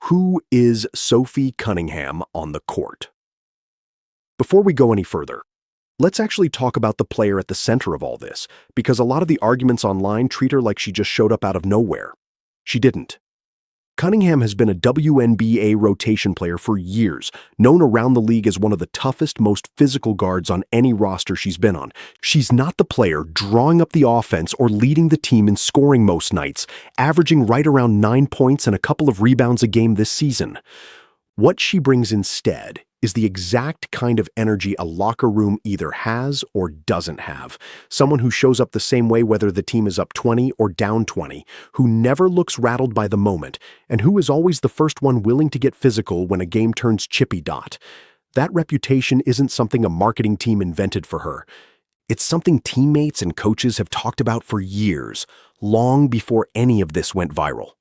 Who is Sophie Cunningham on the court? Before we go any further, let's actually talk about the player at the center of all this, because a lot of the arguments online treat her like she just showed up out of nowhere. She didn't. Cunningham has been a WNBA rotation player for years, known around the league as one of the toughest, most physical guards on any roster she's been on. She's not the player drawing up the offense or leading the team in scoring most nights, averaging right around 9 points and a couple of rebounds a game this season. What she brings instead is the exact kind of energy a locker room either has or doesn't have. Someone who shows up the same way whether the team is up 20 or down 20, who never looks rattled by the moment, and who is always the first one willing to get physical when a game turns chippy dot. That reputation isn't something a marketing team invented for her. It's something teammates and coaches have talked about for years, long before any of this went viral.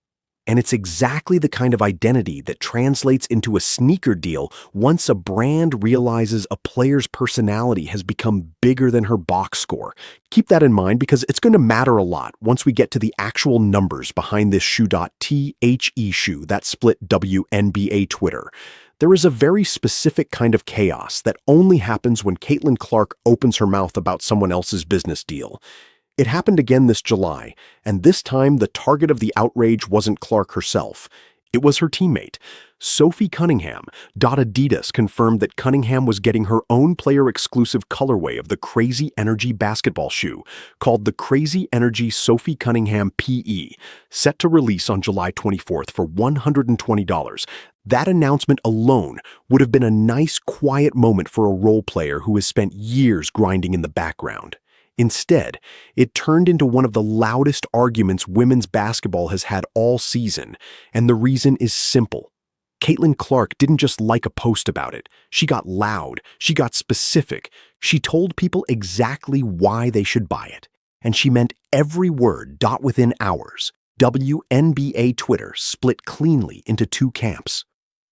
And it's exactly the kind of identity that translates into a sneaker deal once a brand realizes a player's personality has become bigger than her box score. Keep that in mind because it's going to matter a lot once we get to the actual numbers behind this shoe.the shoe that split Wnba Twitter. There is a very specific kind of chaos that only happens when Caitlin Clark opens her mouth about someone else's business deal. It happened again this July, and this time the target of the outrage wasn't Clark herself. It was her teammate. Sophie Cunningham. Adidas confirmed that Cunningham was getting her own player-exclusive colorway of the Crazy Energy basketball shoe, called the Crazy Energy Sophie Cunningham PE, set to release on July 24th for $120. That announcement alone would have been a nice, quiet moment for a role player who has spent years grinding in the background. Instead, it turned into one of the loudest arguments women's basketball has had all season, and the reason is simple. Caitlin Clark didn't just like a post about it. She got loud. She got specific. She told people exactly why they should buy it. And she meant every word within hours. WNBA Twitter split cleanly into two camps.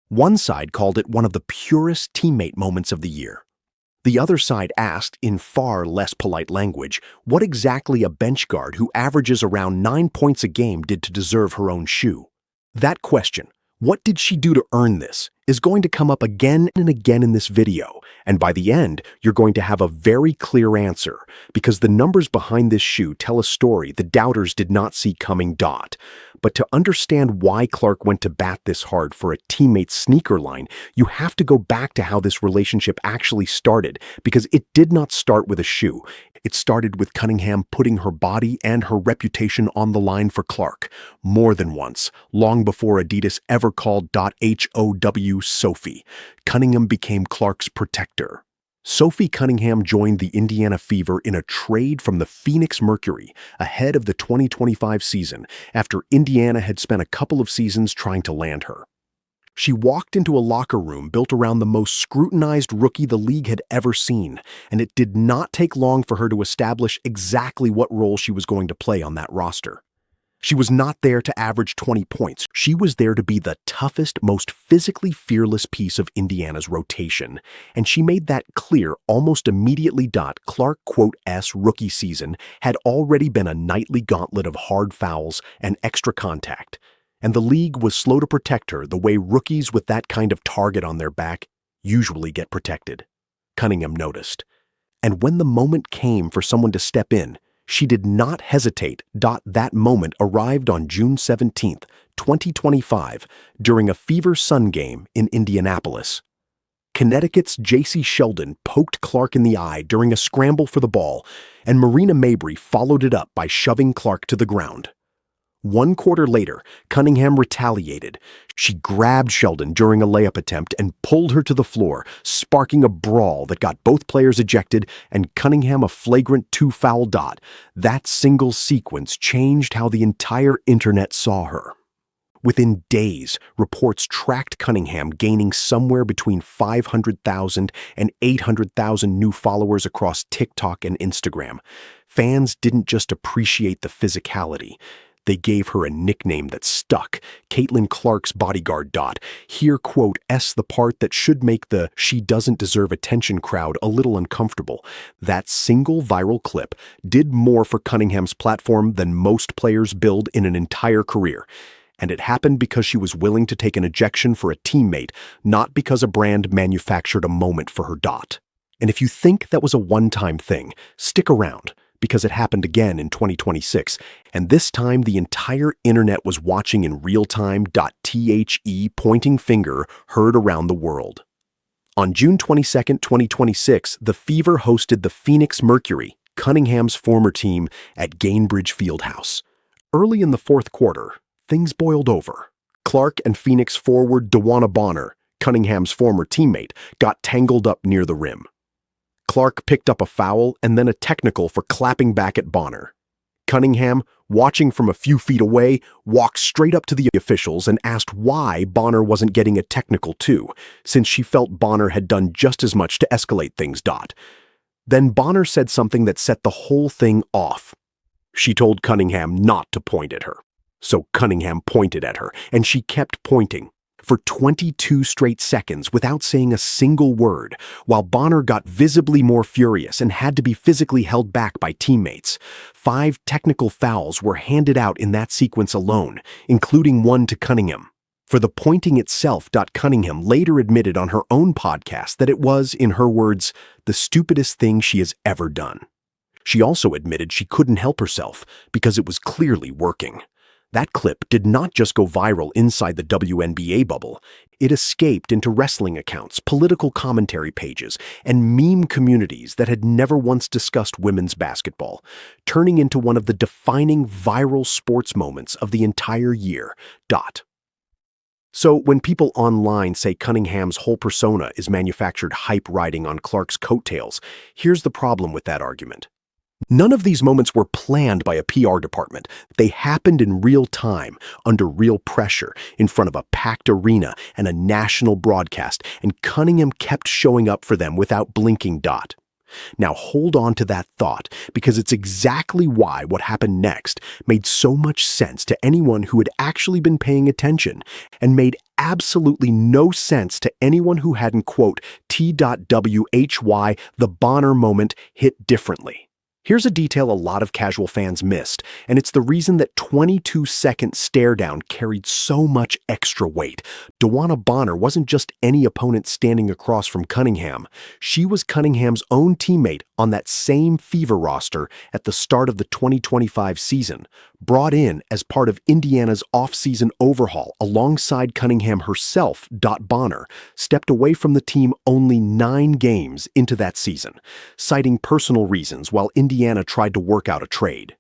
One side called it one of the purest teammate moments of the year. The other side asked, in far less polite language, what exactly a bench guard who averages around 9 points a game did to deserve her own shoe. That question, what did she do to earn this, is going to come up again and again in this video, and by the end, you're going to have a very clear answer, because the numbers behind this shoe tell a story the doubters did not see coming. But to understand why Clark went to bat this hard for a teammate's sneaker line, you have to go back to how this relationship actually started, because it did not start with a shoe. It started with Cunningham putting her body and her reputation on the line for Clark, more than once, long before Adidas ever called HOW Sophie. Cunningham became Clark's protector. Sophie Cunningham joined the Indiana Fever in a trade from the Phoenix Mercury ahead of the 2025 season after Indiana had spent a couple of seasons trying to land her. She walked into a locker room built around the most scrutinized rookie the league had ever seen, and it did not take long for her to establish exactly what role she was going to play on that roster. She was not there to average 20 points. She was there to be the toughest, most physically fearless piece of Indiana's rotation. And she made that clear almost immediately. Clark, S rookie season had already been a nightly gauntlet of hard fouls and extra contact. And the league was slow to protect her the way rookies with that kind of target on their back usually get protected. Cunningham noticed. And when the moment came for someone to step in, she did not hesitate. That moment arrived on June 17, 2025, during a Fever Sun game in Indianapolis. Connecticut's J.C. Sheldon poked Clark in the eye during a scramble for the ball, and Marina Mabrey followed it up by shoving Clark to the ground. 1 quarter later, Cunningham retaliated. She grabbed Sheldon during a layup attempt and pulled her to the floor, sparking a brawl that got both players ejected and Cunningham a flagrant 2-foul. That single sequence changed how the entire internet saw her. Within days, reports tracked Cunningham gaining somewhere between 500,000 and 800,000 new followers across TikTok and Instagram. Fans didn't just appreciate the physicality. They gave her a nickname that stuck, Caitlin Clark's bodyguard. Here, the part that should make the "she doesn't deserve attention" crowd a little uncomfortable. That single viral clip did more for Cunningham's platform than most players build in an entire career. And it happened because she was willing to take an ejection for a teammate, not because a brand manufactured a moment for her. And if you think that was a one-time thing, stick around, because it happened again in 2026, and this time the entire internet was watching in real time. The pointing finger heard around the world. On June 22, 2026, the Fever hosted the Phoenix Mercury, Cunningham's former team, at Gainbridge Fieldhouse. Early in the fourth quarter, things boiled over. Clark and Phoenix forward DeWanna Bonner, Cunningham's former teammate, got tangled up near the rim. Clark picked up a foul and then a technical for clapping back at Bonner. Cunningham, watching from a few feet away, walked straight up to the officials and asked why Bonner wasn't getting a technical too, since she felt Bonner had done just as much to escalate things. Then Bonner said something that set the whole thing off. She told Cunningham not to point at her. So Cunningham pointed at her, and she kept pointing for 22 straight seconds without saying a single word, while Bonner got visibly more furious and had to be physically held back by teammates. 5 technical fouls were handed out in that sequence alone, including one to Cunningham. For the pointing itself, Cunningham later admitted on her own podcast that it was, in her words, the stupidest thing she has ever done. She also admitted she couldn't help herself because it was clearly working. That clip did not just go viral inside the Wnba bubble. It escaped into wrestling accounts, political commentary pages, and meme communities that had never once discussed women's basketball, turning into one of the defining viral sports moments of the entire year. So when people online say Cunningham's whole persona is manufactured hype riding on Clark's coattails, here's the problem with that argument. None of these moments were planned by a PR department. They happened in real time, under real pressure, in front of a packed arena and a national broadcast, and Cunningham kept showing up for them without blinking. Now hold on to that thought, because it's exactly why what happened next made so much sense to anyone who had actually been paying attention, and made absolutely no sense to anyone who hadn't, quote, T.WHY the Bonner moment hit differently. Here's a detail a lot of casual fans missed, and it's the reason that 22-second stare down carried so much extra weight. DeWanna Bonner wasn't just any opponent standing across from Cunningham. She was Cunningham's own teammate on that same Fever roster at the start of the 2025 season, brought in as part of Indiana's off-season overhaul alongside Cunningham herself. Bonner stepped away from the team only 9 games into that season, citing personal reasons while Indiana tried to work out a trade.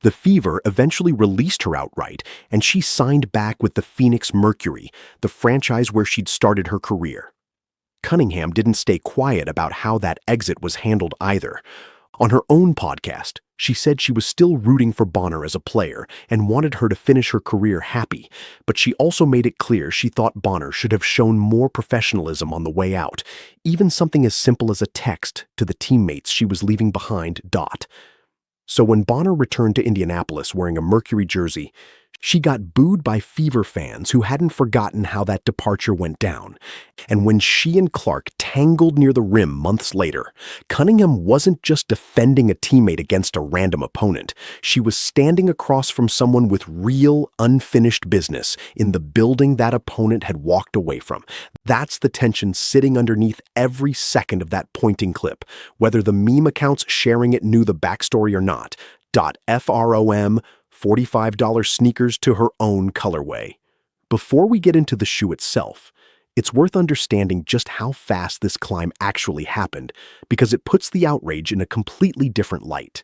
The Fever eventually released her outright, and she signed back with the Phoenix Mercury, the franchise where she'd started her career. Cunningham didn't stay quiet about how that exit was handled either. On her own podcast, she said she was still rooting for Bonner as a player and wanted her to finish her career happy, but she also made it clear she thought Bonner should have shown more professionalism on the way out, even something as simple as a text to the teammates she was leaving behind. So when Bonner returned to Indianapolis wearing a Mercury jersey, she got booed by Fever fans who hadn't forgotten how that departure went down. And when she and Clark tangled near the rim months later, Cunningham wasn't just defending a teammate against a random opponent. She was standing across from someone with real, unfinished business in the building that opponent had walked away from. That's the tension sitting underneath every second of that pointing clip, whether the meme accounts sharing it knew the backstory or not. FROM $45 sneakers to her own colorway. Before we get into the shoe itself, it's worth understanding just how fast this climb actually happened, because it puts the outrage in a completely different light.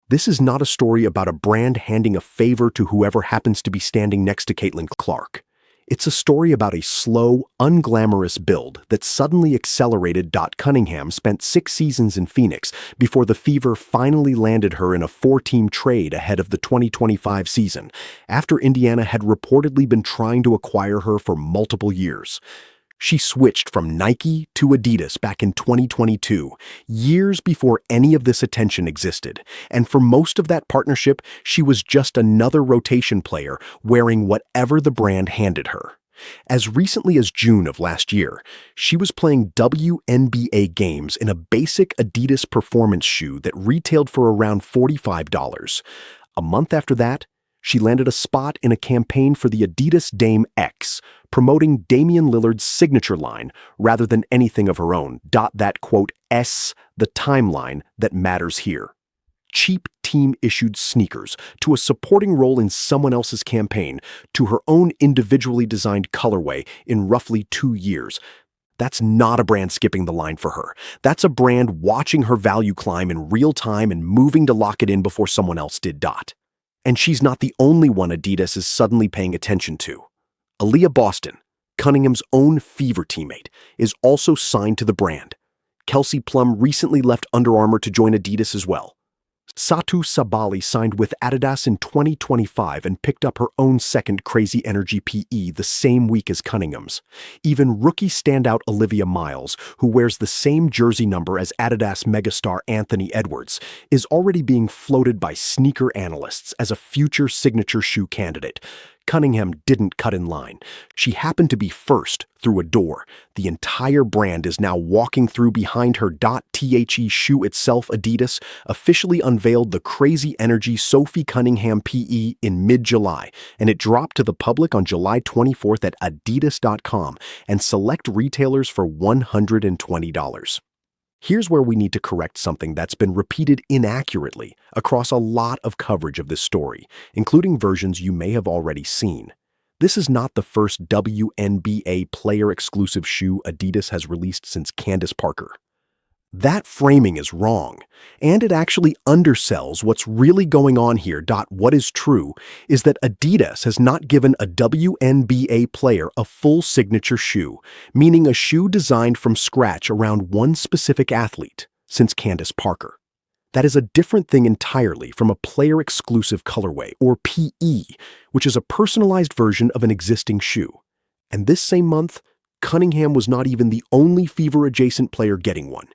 This is not a story about a brand handing a favor to whoever happens to be standing next to Caitlin Clark. It's a story about a slow, unglamorous build that suddenly accelerated. Cunningham spent 6 seasons in Phoenix before the Fever finally landed her in a 4-team trade ahead of the 2025 season, after Indiana had reportedly been trying to acquire her for multiple years. She switched from Nike to Adidas back in 2022, years before any of this attention existed, and for most of that partnership, she was just another rotation player wearing whatever the brand handed her. As recently as June of last year, she was playing WNBA games in a basic Adidas performance shoe that retailed for around $45. A month after that, She landed a spot in a campaign for the Adidas Dame X, promoting Damian Lillard's signature line rather than anything of her own. That quote, the timeline that matters here. Cheap team-issued sneakers, to a supporting role in someone else's campaign, to her own individually designed colorway in roughly 2 years. That's not a brand skipping the line for her. That's a brand watching her value climb in real time and moving to lock it in before someone else did. And she's not the only one Adidas is suddenly paying attention to. Aaliyah Boston, Cunningham's own fever teammate, is also signed to the brand. Kelsey Plum recently left Under Armour to join Adidas as well. Satou Sabali signed with Adidas in 2025 and picked up her own second Crazy Energy PE the same week as Cunningham's. Even rookie standout Olivia Miles, who wears the same jersey number as Adidas megastar Anthony Edwards, is already being floated by sneaker analysts as a future signature shoe candidate. Cunningham didn't cut in line. She happened to be first through a door. The entire brand is now walking through behind her. The shoe itself, Adidas, officially unveiled the Crazy Energy Sophie Cunningham PE in mid-July, and it dropped to the public on July 24th at adidas.com and select retailers for $120. Here's where we need to correct something that's been repeated inaccurately across a lot of coverage of this story, including versions you may have already seen. This is not the first Wnba player-exclusive shoe Adidas has released since Candace Parker. That framing is wrong, and it actually undersells what's really going on here. What is true is that Adidas has not given a Wnba player a full signature shoe, meaning a shoe designed from scratch around one specific athlete, since Candace Parker. That is a different thing entirely from a player-exclusive colorway, or PE, which is a personalized version of an existing shoe. And this same month, Cunningham was not even the only fever-adjacent player getting one.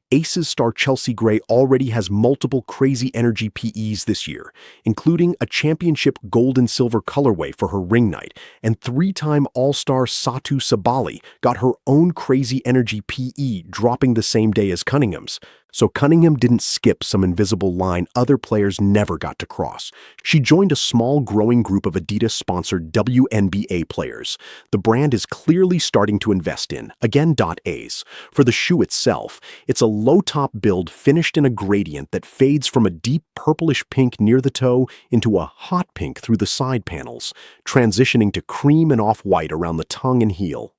Aces star Chelsea Gray already has multiple Crazy Energy PEs this year, including a championship gold and silver colorway for her ring night, and 3-time All-Star Satou Sabali got her own Crazy Energy PE dropping the same day as Cunningham's. So Cunningham didn't skip some invisible line other players never got to cross. She joined a small growing group of Adidas-sponsored Wnba players. The brand is clearly starting to invest in, again, A's. For the shoe itself, it's a low-top build finished in a gradient that fades from a deep purplish pink near the toe into a hot pink through the side panels, transitioning to cream and off-white around the tongue and heel.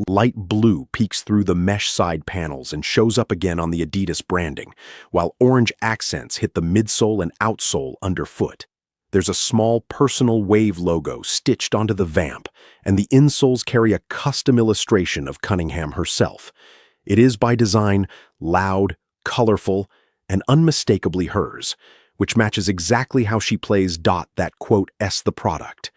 Light blue peeks through the mesh side panels and shows up again on the Adidas branding, while orange accents hit the midsole and outsole underfoot. There's a small personal wave logo stitched onto the vamp, and the insoles carry a custom illustration of Cunningham herself. It is by design loud, colorful, and unmistakably hers, which matches exactly how she plays. That quote, the product.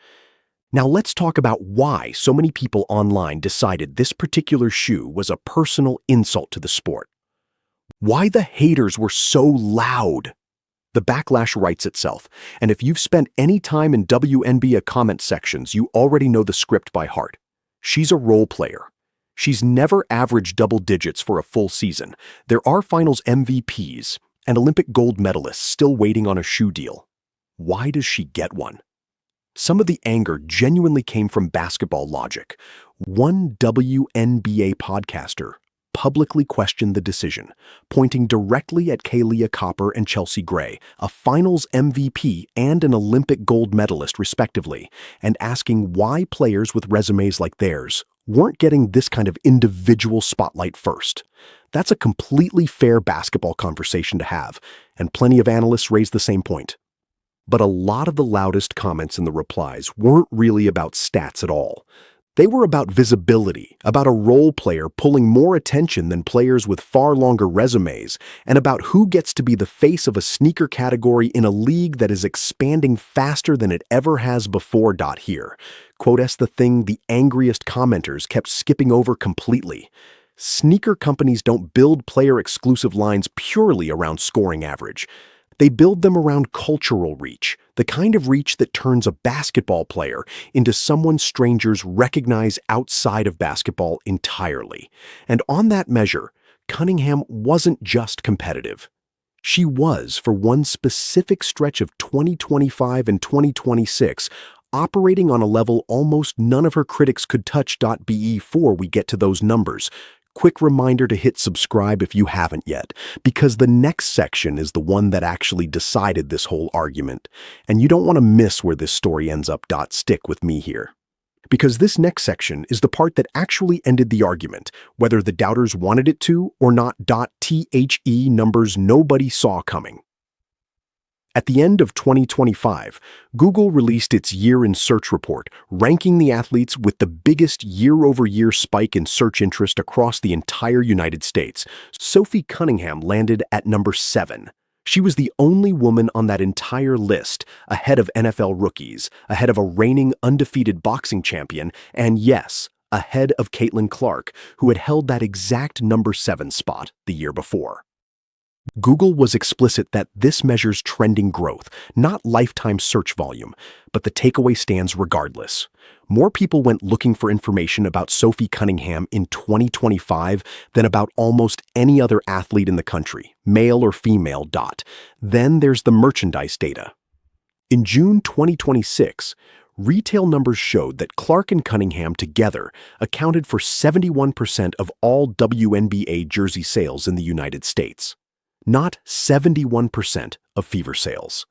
Now let's talk about why so many people online decided this particular shoe was a personal insult to the sport. Why the haters were so loud. The backlash writes itself, and if you've spent any time in Wnba comment sections, you already know the script by heart. She's a role player. She's never averaged double digits for a full season. There are finals MVPs and Olympic gold medalists still waiting on a shoe deal. Why does she get one? Some of the anger genuinely came from basketball logic. One WNBA podcaster publicly questioned the decision, pointing directly at Kahleah Copper and Chelsea Gray, a finals MVP and an Olympic gold medalist respectively, and asking why players with resumes like theirs weren't getting this kind of individual spotlight first. That's a completely fair basketball conversation to have, and plenty of analysts raised the same point. But a lot of the loudest comments in the replies weren't really about stats at all. They were about visibility, about a role player pulling more attention than players with far longer resumes, and about who gets to be the face of a sneaker category in a league that is expanding faster than it ever has before. Here, quote, the thing the angriest commenters kept skipping over completely. Sneaker companies don't build player-exclusive lines purely around scoring average. They build them around cultural reach, the kind of reach that turns a basketball player into someone strangers recognize outside of basketball entirely. And on that measure, Cunningham wasn't just competitive. She was, for one specific stretch of 2025 and 2026, operating on a level almost none of her critics could touch. Before we get to those numbers, quick reminder to hit subscribe if you haven't yet, because the next section is the one that actually decided this whole argument, and you don't want to miss where this story ends up. Stick with me here. Because this next section is the part that actually ended the argument, whether the doubters wanted it to or not. The numbers nobody saw coming. At the end of 2025, Google released its Year in Search report, ranking the athletes with the biggest year-over-year spike in search interest across the entire United States. Sophie Cunningham landed at number 7. She was the only woman on that entire list, ahead of NFL rookies, ahead of a reigning undefeated boxing champion, and yes, ahead of Caitlin Clark, who had held that exact number 7 spot the year before. Google was explicit that this measures trending growth, not lifetime search volume, but the takeaway stands regardless. More people went looking for information about Sophie Cunningham in 2025 than about almost any other athlete in the country, male or female. Then there's the merchandise data. In June 2026, retail numbers showed that Clark and Cunningham together accounted for 71% of all Wnba jersey sales in the United States. Not 71% of Fever sales.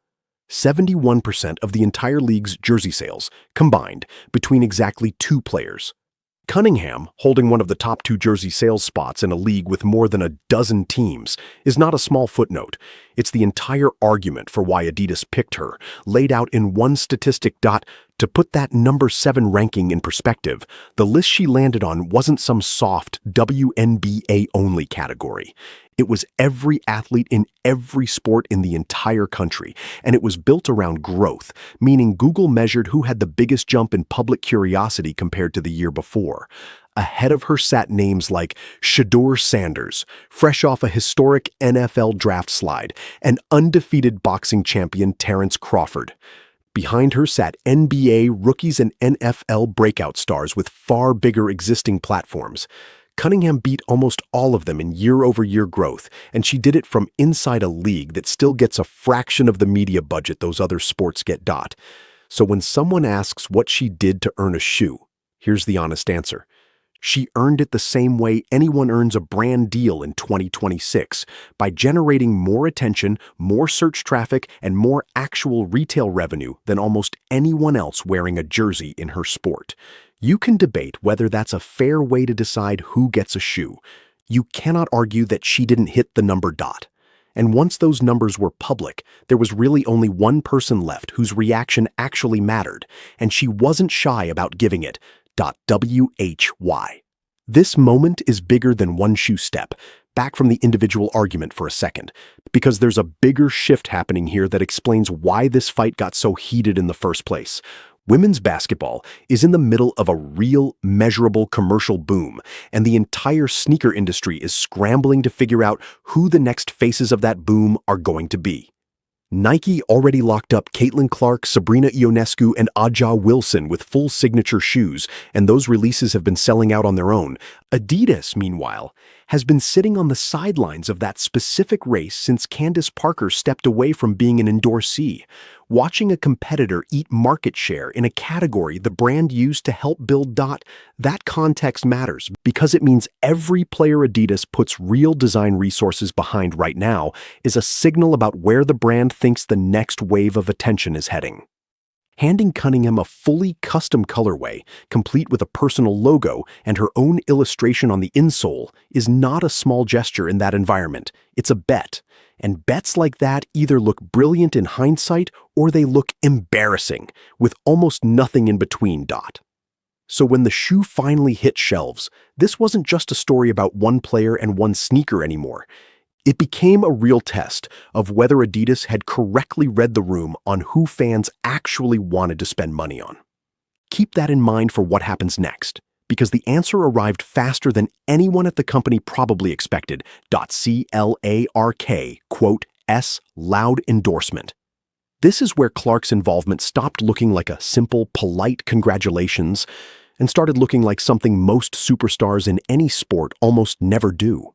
71% of the entire league's jersey sales, combined between exactly 2 players. Cunningham, holding one of the top 2 jersey sales spots in a league with more than a dozen teams, is not a small footnote. It's the entire argument for why Adidas picked her, laid out in one statistic. To put that number 7 ranking in perspective, the list she landed on wasn't some soft WNBA-only category. It was every athlete in every sport in the entire country, and it was built around growth, meaning Google measured who had the biggest jump in public curiosity compared to the year before. Ahead of her sat names like Shedeur Sanders, fresh off a historic NFL draft slide, and undefeated boxing champion Terrence Crawford. Behind her sat NBA rookies and NFL breakout stars with far bigger existing platforms. Cunningham beat almost all of them in year-over-year growth, and she did it from inside a league that still gets a fraction of the media budget those other sports get. So when someone asks what she did to earn a shoe, here's the honest answer. She earned it the same way anyone earns a brand deal in 2026, by generating more attention, more search traffic, and more actual retail revenue than almost anyone else wearing a jersey in her sport. You can debate whether that's a fair way to decide who gets a shoe. You cannot argue that she didn't hit the number. And once those numbers were public, there was really only one person left whose reaction actually mattered, and she wasn't shy about giving it. Why? This moment is bigger than one shoe step. Back from the individual argument for a second, because there's a bigger shift happening here that explains why this fight got so heated in the first place. Women's basketball is in the middle of a real, measurable commercial boom, and the entire sneaker industry is scrambling to figure out who the next faces of that boom are going to be. Nike already locked up Caitlin Clark, Sabrina Ionescu, and Aja Wilson with full signature shoes, and those releases have been selling out on their own. Adidas, meanwhile, has been sitting on the sidelines of that specific race since Candace Parker stepped away from being an endorsee, watching a competitor eat market share in a category the brand used to help build. That context matters because it means every player Adidas puts real design resources behind right now is a signal about where the brand thinks the next wave of attention is heading. Handing Cunningham a fully custom colorway, complete with a personal logo and her own illustration on the insole, is not a small gesture in that environment. It's a bet. And bets like that either look brilliant in hindsight or they look embarrassing, with almost nothing in between. So when the shoe finally hit shelves, this wasn't just a story about one player and one sneaker anymore. It became a real test of whether Adidas had correctly read the room on who fans actually wanted to spend money on. Keep that in mind for what happens next, because the answer arrived faster than anyone at the company probably expected. CLARK, quote, S, loud endorsement. This is where Clark's involvement stopped looking like a simple, polite congratulations and started looking like something most superstars in any sport almost never do.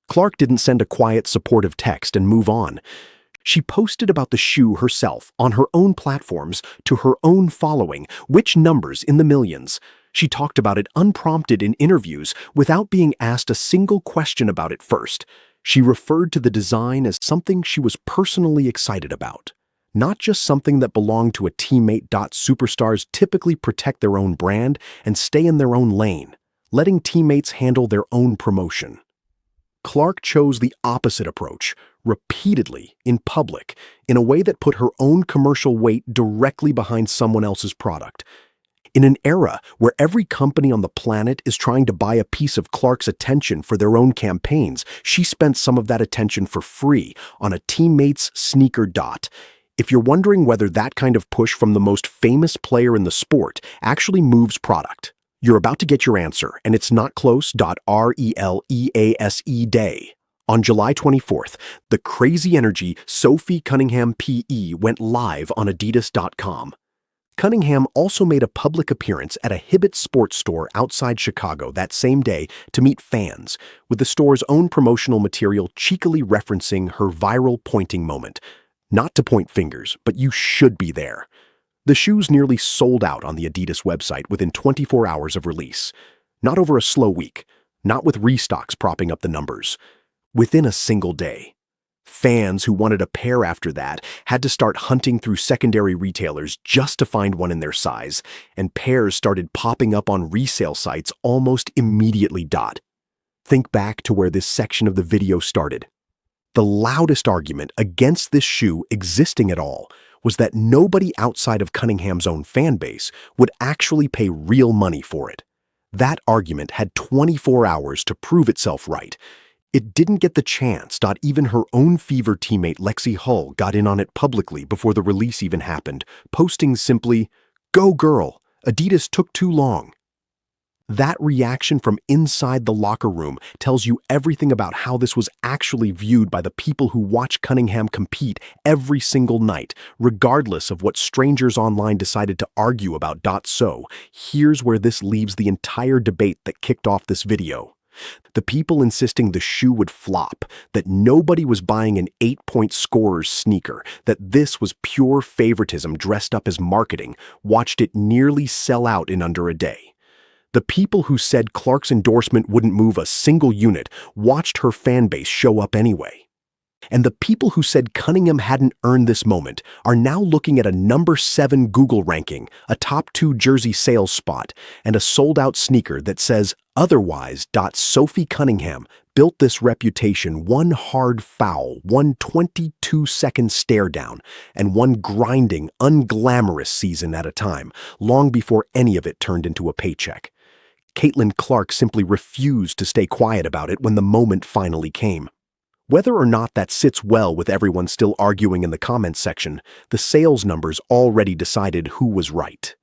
Clark didn't send a quiet, supportive text and move on. She posted about the shoe herself on her own platforms to her own following, which numbers in the millions. She talked about it unprompted in interviews without being asked a single question about it first. She referred to the design as something she was personally excited about, not just something that belonged to a teammate. Superstars typically protect their own brand and stay in their own lane, letting teammates handle their own promotion. Clark chose the opposite approach, repeatedly, in public, in a way that put her own commercial weight directly behind someone else's product. In an era where every company on the planet is trying to buy a piece of Clark's attention for their own campaigns, she spent some of that attention for free on a teammate's sneaker. If you're wondering whether that kind of push from the most famous player in the sport actually moves product, you're about to get your answer, and it's not close. Release Day. On July 24th, the Crazy Energy Sophie Cunningham PE went live on Adidas.com. Cunningham also made a public appearance at a Hibbett sports store outside Chicago that same day to meet fans, with the store's own promotional material cheekily referencing her viral pointing moment. Not to point fingers, but you should be there. The shoes nearly sold out on the Adidas website within 24 hours of release. Not over a slow week, not with restocks propping up the numbers. Within a single day. Fans who wanted a pair after that had to start hunting through secondary retailers just to find one in their size, and pairs started popping up on resale sites almost immediately. Think back to where this section of the video started. The loudest argument against this shoe existing at all was that nobody outside of Cunningham's own fan base would actually pay real money for it. That argument had 24 hours to prove itself right. It didn't get the chance. Even her own Fever teammate Lexie got in on it publicly before the release even happened, posting simply, "Go girl, Adidas took too long." That reaction from inside the locker room tells you everything about how this was actually viewed by the people who watch Cunningham compete every single night, regardless of what strangers online decided to argue about. So, here's where this leaves the entire debate that kicked off this video. The people insisting the shoe would flop, that nobody was buying an 8-point scorer's sneaker, that this was pure favoritism dressed up as marketing, watched it nearly sell out in under a day. The people who said Clark's endorsement wouldn't move a single unit watched her fan base show up anyway. And the people who said Cunningham hadn't earned this moment are now looking at a number 7 Google ranking, a top 2 jersey sales spot, and a sold-out sneaker that says otherwise. Sophie Cunningham built this reputation one hard foul, one 22-second stare down, and one grinding, unglamorous season at a time, long before any of it turned into a paycheck. Caitlin Clark simply refused to stay quiet about it when the moment finally came. Whether or not that sits well with everyone still arguing in the comments section, the sales numbers already decided who was right.